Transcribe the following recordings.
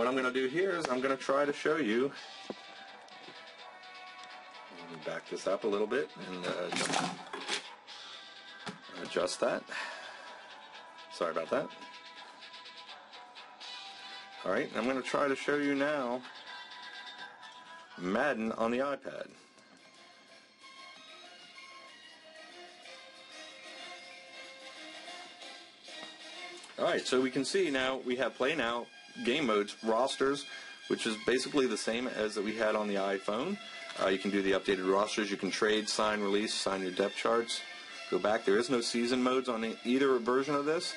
I'm going to do here is I'm going to try to show you. Let me back this up a little bit and adjust that. Sorry about that. Alright, I'm going to try to show you now Madden on the iPad. Alright, so we can see now we have Play Now, Game Modes, Rosters, which is basically the same as that we had on the iPhone. You can do the updated rosters, you can trade, sign, release, sign your depth charts. Go back, there is no season modes on either version of this.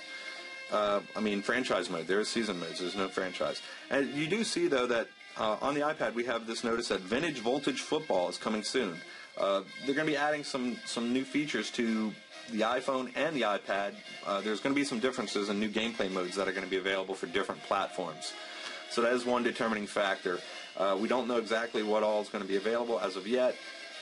Franchise mode, there is season modes, there's no franchise. And you do see though that on the iPad we have this notice that Vintage Voltage Football is coming soon. They're going to be adding some new features to the iPhone and the iPad. There's going to be some differences in new gameplay modes that are going to be available for different platforms. So that is one determining factor. We don't know exactly what all is going to be available as of yet,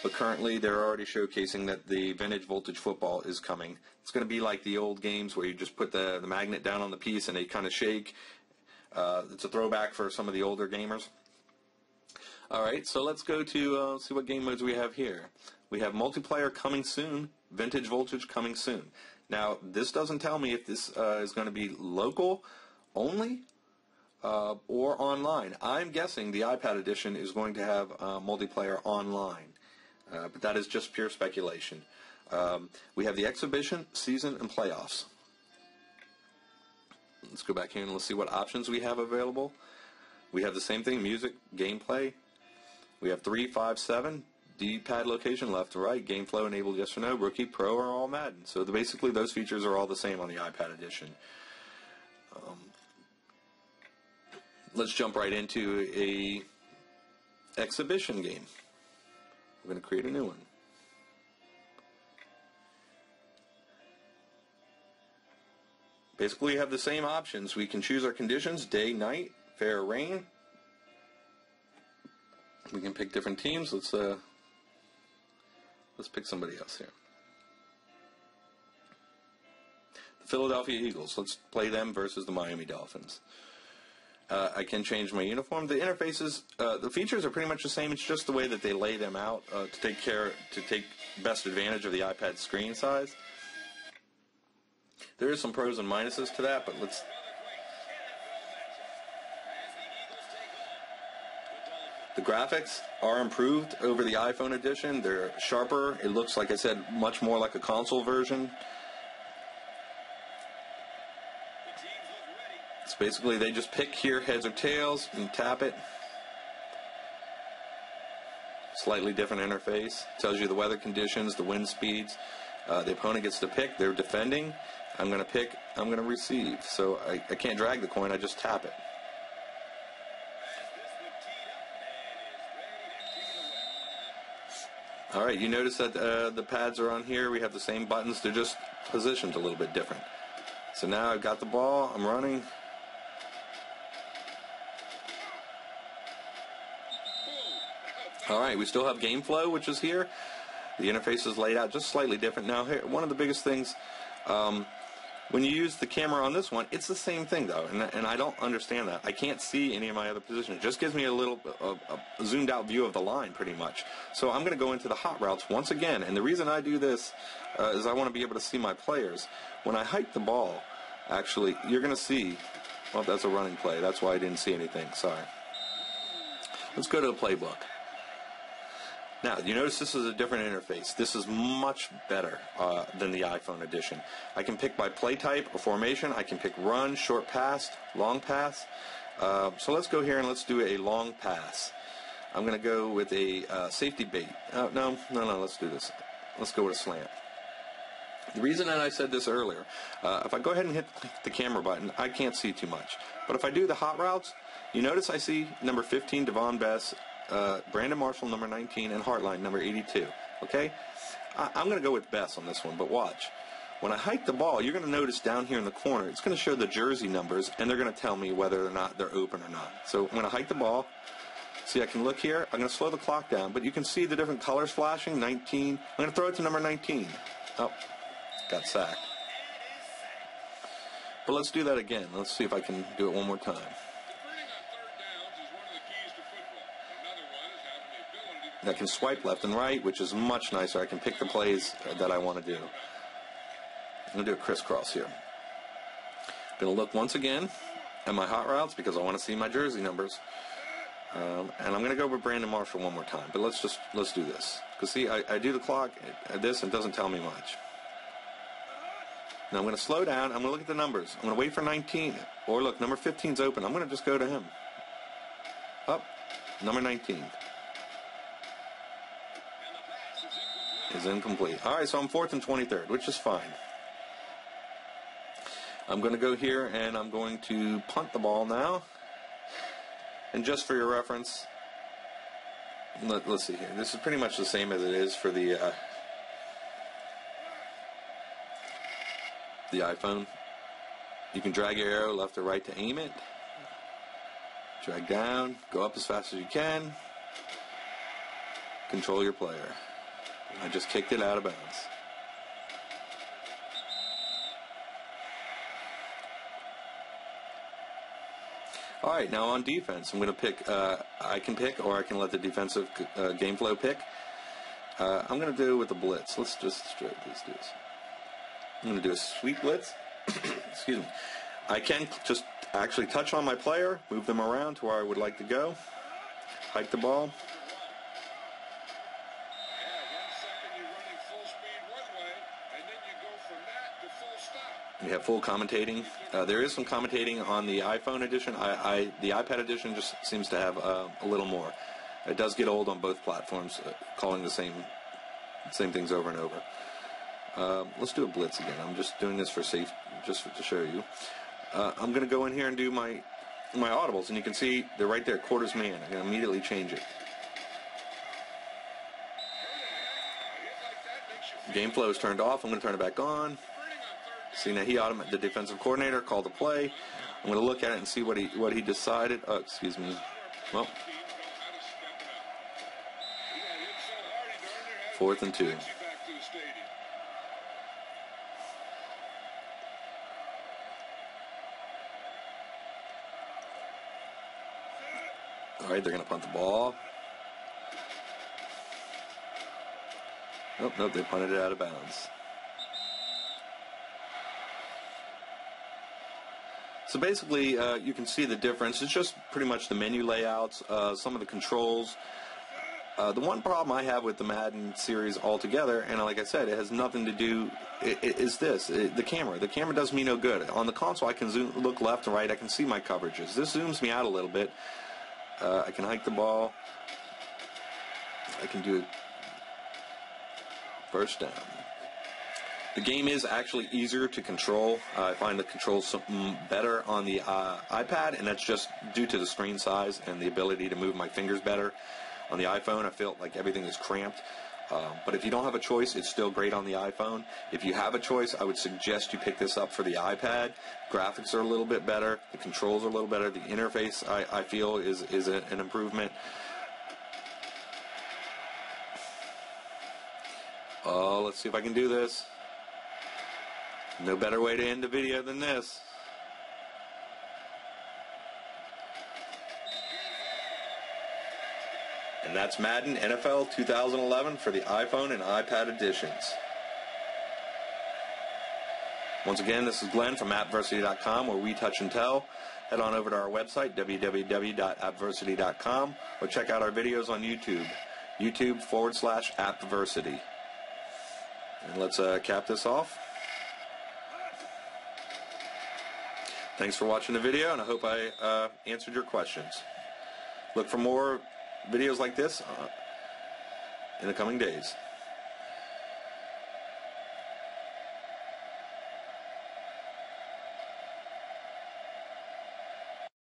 but currently they're already showcasing that the Vintage Voltage Football is coming. It's going to be like the old games where you just put the magnet down on the piece and they kind of shake. It's a throwback for some of the older gamers. Alright, so let's go to see what game modes we have here. We have multiplayer coming soon, Vintage Voltage coming soon. Now, this doesn't tell me if this is going to be local only or online. I'm guessing the iPad edition is going to have multiplayer online, but that is just pure speculation. We have the exhibition, season, and playoffs. Let's go back here and let's see what options we have available. We have the same thing, music, gameplay. We have 3, 5, 7, D-pad location, left to right, game flow enabled, yes or no, rookie, pro, or all Madden. So basically those features are all the same on the iPad edition. Let's jump right into a exhibition game. We're going to create a new one. Basically, we have the same options. We can choose our conditions, day, night, fair, or rain. We can pick different teams. Let's pick somebody else here. The Philadelphia Eagles. Let's play them versus the Miami Dolphins. I can change my uniform. The interfaces, the features are pretty much the same. It's just the way that they lay them out to take best advantage of the iPad screen size. There is some pros and minuses to that, but let's. The graphics are improved over the iPhone edition. They're sharper. It looks, like I said, much more like a console version. It's basically they just pick here heads or tails and tap it. Slightly different interface. Tells you the weather conditions, the wind speeds. The opponent gets to pick. They're defending. I'm going to pick. I'm going to receive. So I can't drag the coin. I just tap it. Alright, you notice that the pads are on here. We have the same buttons. They're just positioned a little bit different. So now I've got the ball. I'm running. Alright, we still have game flow, which is here. The interface is laid out just slightly different. Now, here, one of the biggest things, when you use the camera on this one, it's the same thing, though, and I don't understand that. I can't see any of my other positions. It just gives me a little a zoomed-out view of the line, pretty much. So I'm going to go into the hot routes once again, and the reason I do this is I want to be able to see my players. When I hike the ball, actually, you're going to see, well, that's a running play. That's why I didn't see anything. Sorry. Let's go to the playbook. Now, you notice this is a different interface. This is much better than the iPhone edition. I can pick by play type or formation. I can pick run, short pass, long pass. So let's go here and let's do a long pass. I'm going to go with a safety bait. No, let's do this. Let's go with a slant. The reason that I said this earlier, if I go ahead and hit the camera button, I can't see too much. But if I do the hot routes, you notice I see number 15, Devon Bess, Brandon Marshall, number 19, and Hartline, number 82. Okay? I'm going to go with Bess on this one, but watch. When I hike the ball, you're going to notice down here in the corner, it's going to show the jersey numbers, and they're going to tell me whether or not they're open or not. So when I hike the ball, see, I can look here. I'm going to slow the clock down, but you can see the different colors flashing. 19. I'm going to throw it to number 19. Oh, got sacked. But let's do that again. Let's see if I can do it one more time. I can swipe left and right, which is much nicer. I can pick the plays that I want to do. I'm going to do a crisscross here. I'm going to look once again at my hot routes because I want to see my jersey numbers. And I'm going to go with Brandon Marshall one more time. But let's do this. Because see, I do the clock at this and it doesn't tell me much. Now I'm going to slow down. I'm going to look at the numbers. I'm going to wait for 19. Or look, number 15's open. I'm going to just go to him. Up. Number 19 is incomplete. All right, so I'm 4th and 23rd, which is fine. I'm going to go here and I'm going to punt the ball now. And just for your reference, let's see here. This is pretty much the same as it is for the iPhone. You can drag your arrow left or right to aim it. Drag down, go up as fast as you can. Control your player. I just kicked it out of bounds. All right, now on defense, I'm going to pick, I can pick or I can let the defensive game flow pick. I'm going to do it with the blitz. Let's do this. I'm going to do a sweep blitz. Excuse me. I can just actually touch on my player, move them around to where I would like to go, hike the ball. We have full commentating. There is some commentating on the iPhone edition. The iPad edition just seems to have a little more. It does get old on both platforms, calling the same things over and over. Let's do a blitz again. I'm just doing this for safe, to show you. I'm going to go in here and do my audibles, and you can see they're right there, quarters man. I'm going to immediately change it. Game flow is turned off. I'm going to turn it back on. See, now the defensive coordinator called the play. I'm going to look at it and see what he decided. Oh, excuse me. Well, 4th and 2. All right, they're going to punt the ball. Oh, nope, they punted it out of bounds. So basically, you can see the difference. It's just pretty much the menu layouts, some of the controls. The one problem I have with the Madden series altogether, and like I said, it has nothing to do, is this, the camera. The camera does me no good. On the console, I can look left and right. I can see my coverages. This zooms me out a little bit. I can hike the ball. I can do first down. The game is actually easier to control. I find the controls better on the iPad, and that's just due to the screen size and the ability to move my fingers better. On the iPhone, I feel like everything is cramped. But if you don't have a choice, it's still great on the iPhone. If you have a choice, I would suggest you pick this up for the iPad. Graphics are a little bit better. The controls are a little better. The interface, I feel, is an improvement. Oh, let's see if I can do this. No better way to end the video than this. And that's Madden NFL 2011 for the iPhone and iPad editions. Once again, this is Glenn from appversity.com, where we touch and tell. Head on over to our website, www.appversity.com, or check out our videos on YouTube, YouTube/appversity. And let's cap this off. Thanks for watching the video, and I hope I answered your questions. Look for more videos like this in the coming days.